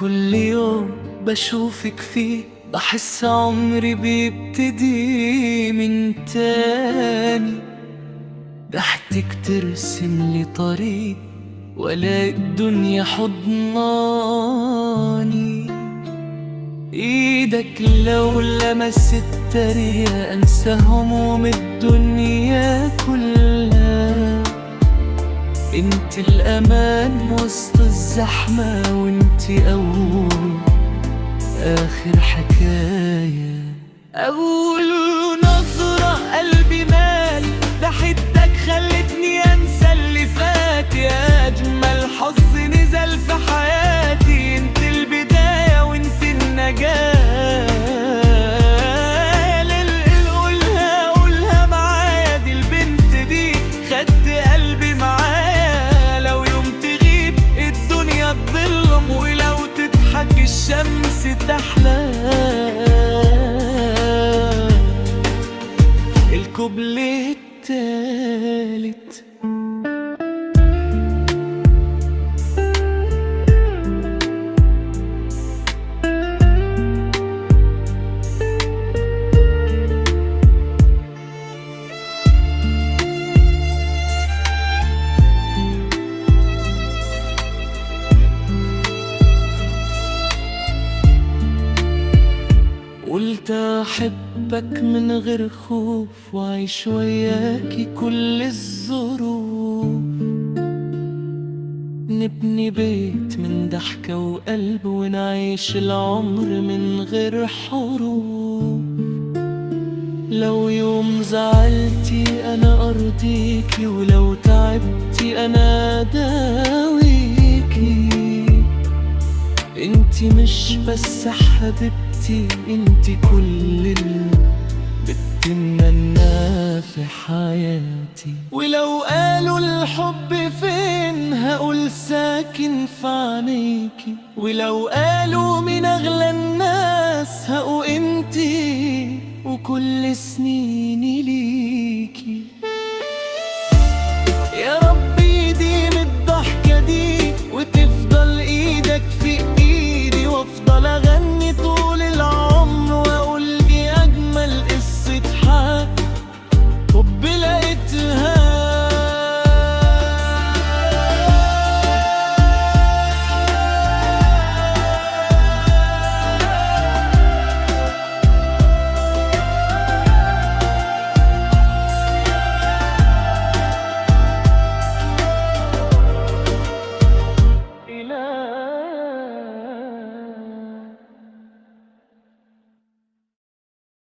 كل يوم بشوفك فيه بحس عمري بيبتدي من تاني. ضحكتك ترسم لي طريق والاقي الدنيا حضناني. ايدك لو لمست تريا انسى هموم الدنيا كلها. انت الامان وسط الزحمة وانت اول اخر حكاية. اول نظرة قلبي مال ضحكتك خلتني انسى اللي فات. يا اجمل حظ نزل في حياتي انت البداية وانت النجاة. قولها معايا دي البنت دي خدت قلبي معايا. لو يوم تغيب الدنيا تضلم ولو تضحك الشمس تحلى. الكوبليه التالت قلت أحبك من غير خوف وأعيش وياكي كل الظروف. نبني بيت من ضحكة وقلب ونعيش العمر من غير حروف. لو يوم زعلتي أنا أرضيكي ولو تعبتي أنا أداويكي. انتي مش بس حبيبتي انتي كل اللي بتمناه في حياتي. ولو قالوا الحب فين هقول ساكن في عينيكي. ولو قالوا مين اغلى الناس هقول انتي وكل سنيني ليكي.